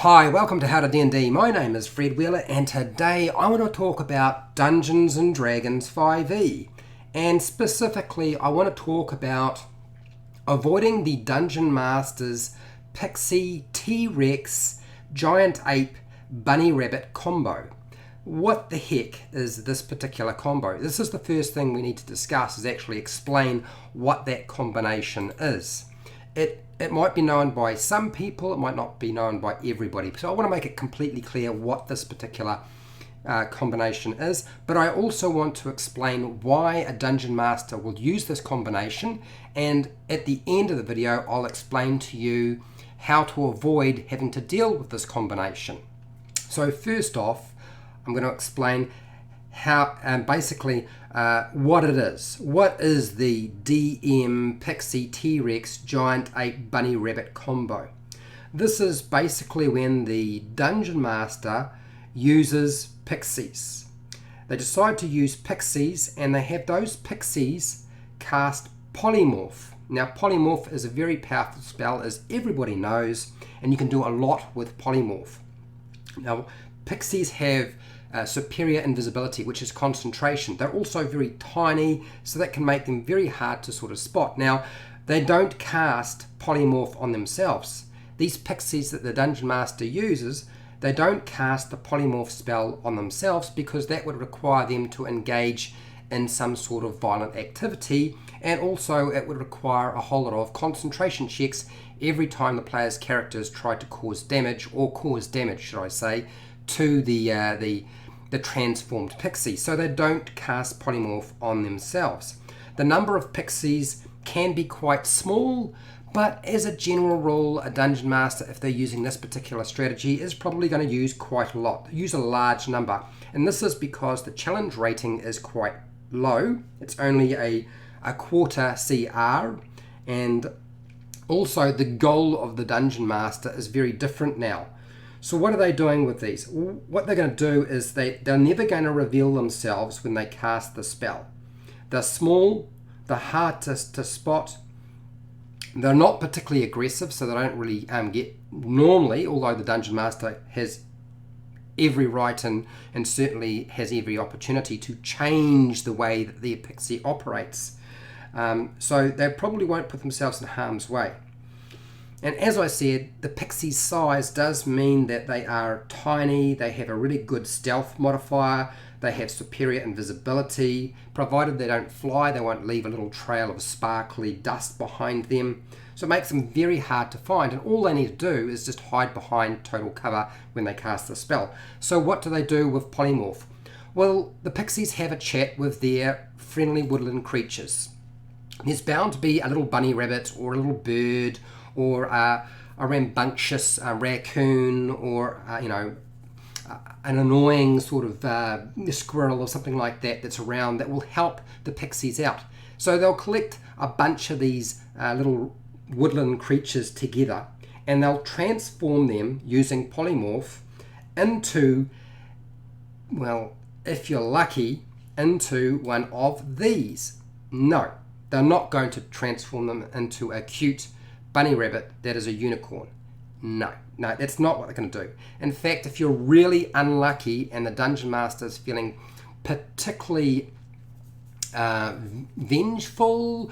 Hi, welcome to HowtoDandD. My name is Fred Wheeler and today I want to talk about Dungeons & Dragons 5e, and specifically I want to talk about avoiding the Dungeon Master's Pixie T-Rex Giant Ape Bunny Rabbit combo. What the heck is this particular combo? This is the first thing we need to discuss, is actually explain what that combination is. It might be known by some people, it might not be known by everybody. So I want to make it completely clear what this particular combination is, but I also want to explain why a Dungeon Master will use this combination, and at the end of the video I'll explain to you how to avoid having to deal with this combination. So first off, I'm going to explain how basically what it is. What is the DM Pixie T-Rex Giant Ape Bunny Rabbit combo? This is basically when the Dungeon Master uses pixies. They decide to use pixies and they have those pixies cast polymorph. Now polymorph is a very powerful spell, as everybody knows, and you can do a lot with polymorph. Now pixies have superior invisibility, which is concentration. They're also very tiny, so that can make them very hard to sort of spot. Now, they don't cast polymorph on themselves. These pixies that the Dungeon Master uses, they don't cast the polymorph spell on themselves because that would require them to engage in some sort of violent activity, and also it would require a whole lot of concentration checks every time the player's characters try to cause damage, should I say, to the transformed pixie. So they don't cast polymorph on themselves. The number of pixies can be quite small, but as a general rule, a Dungeon Master, if they're using this particular strategy, is probably going to use quite a lot, use a large number. And this is because the challenge rating is quite low. It's only a quarter CR, and also the goal of the Dungeon Master is very different now. So what are they doing with these? What they're going to do is they're never going to reveal themselves when they cast the spell. They're small, they're hard to spot, they're not particularly aggressive, so they don't really get normally, although the Dungeon Master has every right and certainly has every opportunity to change the way that their pixie operates. So they probably won't put themselves in harm's way. And as I said, the pixie's size does mean that they are tiny, they have a really good stealth modifier, they have superior invisibility. Provided they don't fly, they won't leave a little trail of sparkly dust behind them. So it makes them very hard to find, and all they need to do is just hide behind total cover when they cast the spell. So what do they do with polymorph? Well, the pixies have a chat with their friendly woodland creatures. There's bound to be a little bunny rabbit or a little bird or a rambunctious raccoon, or an annoying sort of squirrel or something like that that's around that will help the pixies out. So they'll collect a bunch of these little woodland creatures together, and they'll transform them using polymorph into, well, if you're lucky, into one of these. No, they're not going to transform them into a cute bunny rabbit that is a unicorn. No, that's not what they're going to do. In fact, if you're really unlucky and the Dungeon Master is feeling particularly vengeful,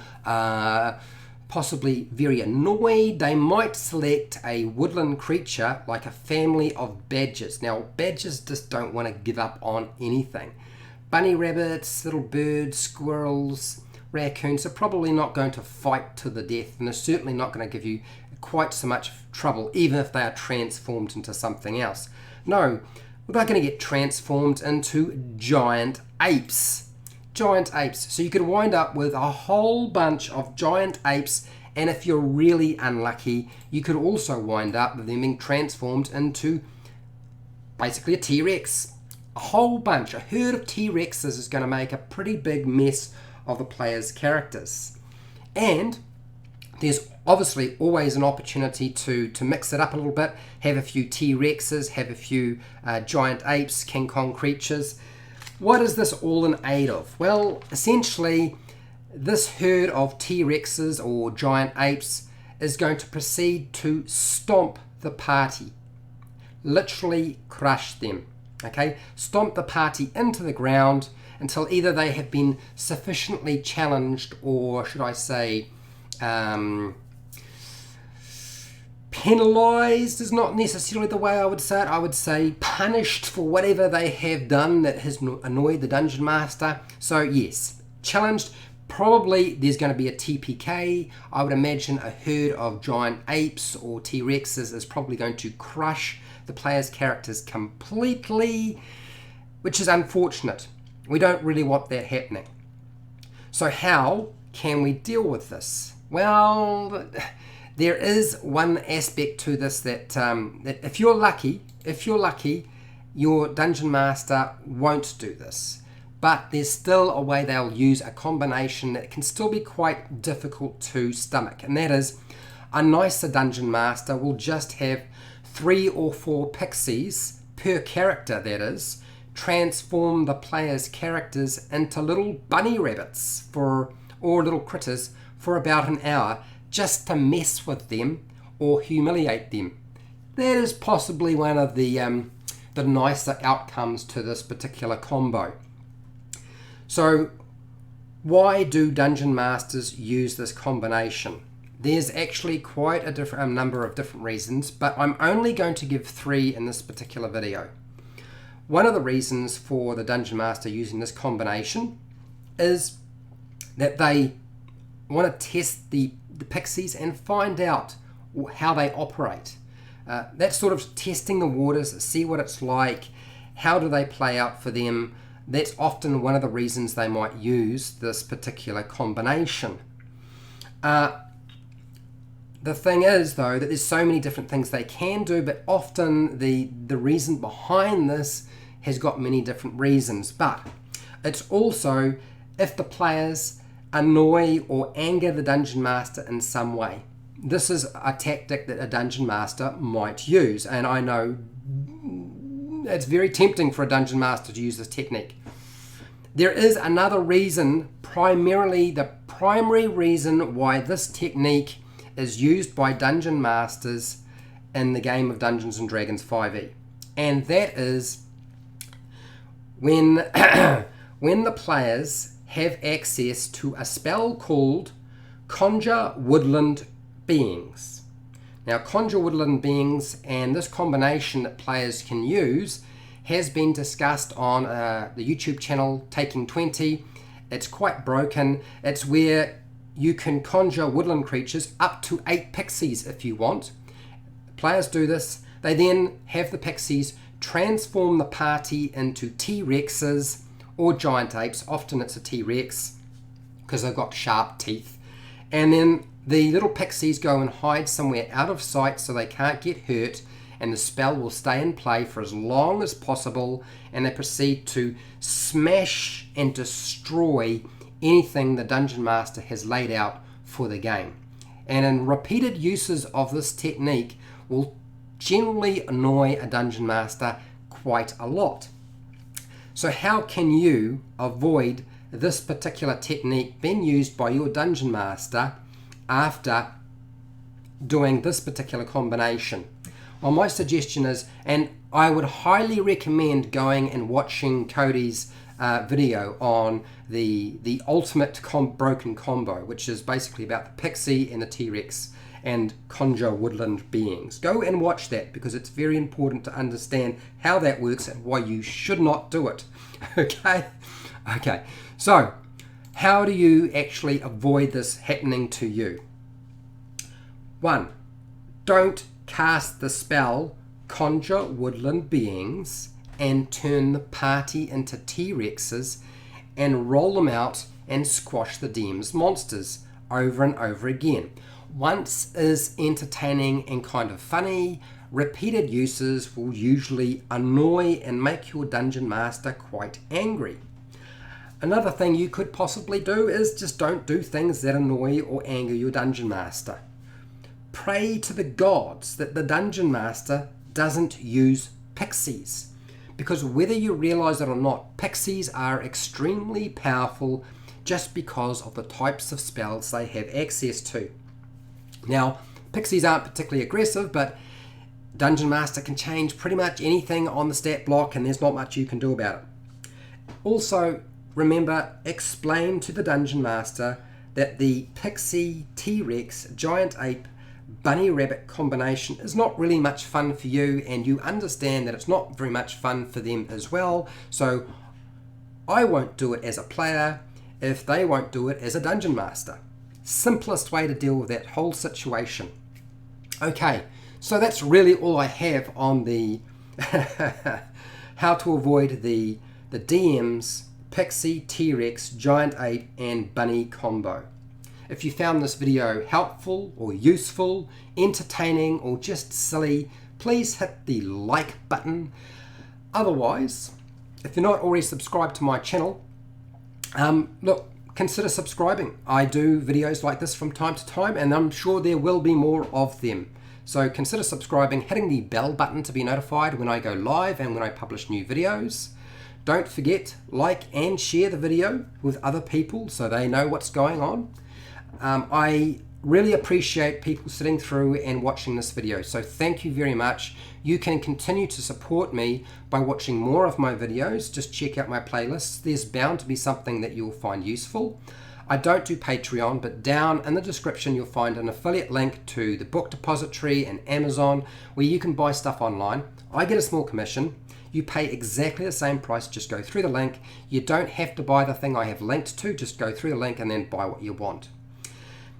possibly very annoyed, they might select a woodland creature like a family of badgers. Now, badgers just don't want to give up on anything. Bunny rabbits, little birds, squirrels, raccoons are probably not going to fight to the death, and they're certainly not going to give you quite so much trouble, even if they are transformed into something else. No, they're going to get transformed into giant apes. Giant apes. So you could wind up with a whole bunch of giant apes, and if you're really unlucky, you could also wind up with them being transformed into basically a T-Rex. A whole bunch, a herd of T-Rexes is going to make a pretty big mess of the player's characters. And there's obviously always an opportunity to mix it up a little bit, have a few T-Rexes, have a few giant apes, King Kong creatures. What is this all in aid of? Well, essentially, this herd of T-Rexes or giant apes is going to proceed to stomp the party. literally crush them. Okay, stomp the party into the ground until either they have been sufficiently challenged, or should I say penalized is not necessarily the way I would say it. I would say punished for whatever they have done that has annoyed the Dungeon Master. So yes, challenged. Probably there's going to be a TPK. I would imagine a herd of giant apes or T-Rexes is probably going to crush the player's characters completely, which is unfortunate. We don't really want that happening. So how can we deal with this? Well, there is one aspect to this that, that if you're lucky, your Dungeon Master won't do this. But there's still a way they'll use a combination that can still be quite difficult to stomach. And that is, a nicer Dungeon Master will just have 3 or 4 pixies per character, that is, transform the player's characters into little bunny rabbits or little critters for about an hour, just to mess with them or humiliate them. That is possibly one of the nicer outcomes to this particular combo. So why do Dungeon Masters use this combination? There's actually quite a number of different reasons, but I'm only going to give 3 in this particular video. One of the reasons for the Dungeon Master using this combination is that they want to test the pixies and find out how they operate. That's sort of testing the waters, see what it's like, how do they play out for them. That's often one of the reasons they might use this particular combination. The thing is, though, that there's so many different things they can do, but often the reason behind this has got many different reasons. But it's also if the players annoy or anger the Dungeon Master in some way. This is a tactic that a Dungeon Master might use, and I know it's very tempting for a Dungeon Master to use this technique. There is another reason, primarily the primary reason why this technique is used by Dungeon Masters in the game of Dungeons & Dragons 5e. And that is when, when the players have access to a spell called Conjure Woodland Beings. Now, Conjure Woodland Beings and this combination that players can use has been discussed on the YouTube channel Taking 20. It's quite broken. It's where you can conjure woodland creatures up to 8 pixies if you want. Players do this. They then have the pixies transform the party into T-Rexes or giant apes. Often it's a T-Rex because they've got sharp teeth. And then the little pixies go and hide somewhere out of sight so they can't get hurt, and the spell will stay in play for as long as possible, and they proceed to smash and destroy anything the Dungeon Master has laid out for the game. And in repeated uses of this technique will generally annoy a Dungeon Master quite a lot. So how can you avoid this particular technique being used by your Dungeon Master after doing this particular combination? Well, my suggestion is, and I would highly recommend going and watching Cody's video on the ultimate broken combo, which is basically about the Pixie and the T-Rex and Conjure Woodland Beings. Go and watch that because it's very important to understand how that works and why you should not do it. Okay, so how do you actually avoid this happening to you? 1. Don't cast the spell Conjure Woodland Beings and turn the party into T-Rexes and roll them out and squash the DM's monsters over and over again. Once is entertaining and kind of funny. Repeated uses will usually annoy and make your Dungeon Master quite angry. Another thing you could possibly do is just don't do things that annoy or anger your Dungeon Master. Pray to the gods that the Dungeon Master doesn't use pixies. Because whether you realize it or not, pixies are extremely powerful just because of the types of spells they have access to. Now, pixies aren't particularly aggressive, but Dungeon Master can change pretty much anything on the stat block, and there's not much you can do about it. Also, remember, explain to the Dungeon Master that the Pixie, T-Rex, Giant Ape, Bunny Rabbit combination is not really much fun for you, and you understand that it's not very much fun for them as well. So I won't do it as a player if they won't do it as a Dungeon Master. Simplest way to deal with that whole situation. Okay, so that's really all I have on the how to avoid the DM's Pixie, T-Rex, Giant Ape, and Bunny combo. If you found this video helpful or useful, entertaining, or just silly, please hit the like button. Otherwise, if you're not already subscribed to my channel, look, consider subscribing. I do videos like this from time to time, and I'm sure there will be more of them. So consider subscribing, hitting the bell button to be notified when I go live and when I publish new videos. Don't forget, like and share the video with other people so they know what's going on. I really appreciate people sitting through and watching this video, so thank you very much. You can continue to support me by watching more of my videos. Just check out my playlists. There's bound to be something that you'll find useful. I don't do Patreon, but down in the description you'll find an affiliate link to the book depository and Amazon where you can buy stuff online. I get a small commission. You pay exactly the same price, just go through the link. You don't have to buy the thing I have linked to, just go through the link and then buy what you want.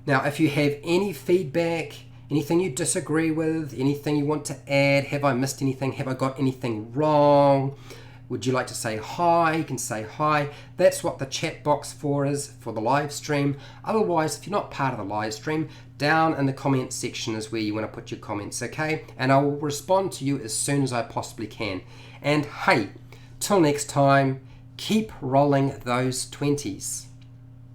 Now, if you have any feedback, anything you disagree with, anything you want to add, have I missed anything, have I got anything wrong, would you like to say hi, you can say hi. That's what the chat box is for the live stream. Otherwise, if you're not part of the live stream, down in the comments section is where you want to put your comments, okay? And I will respond to you as soon as I possibly can. And hey, till next time, keep rolling those 20s.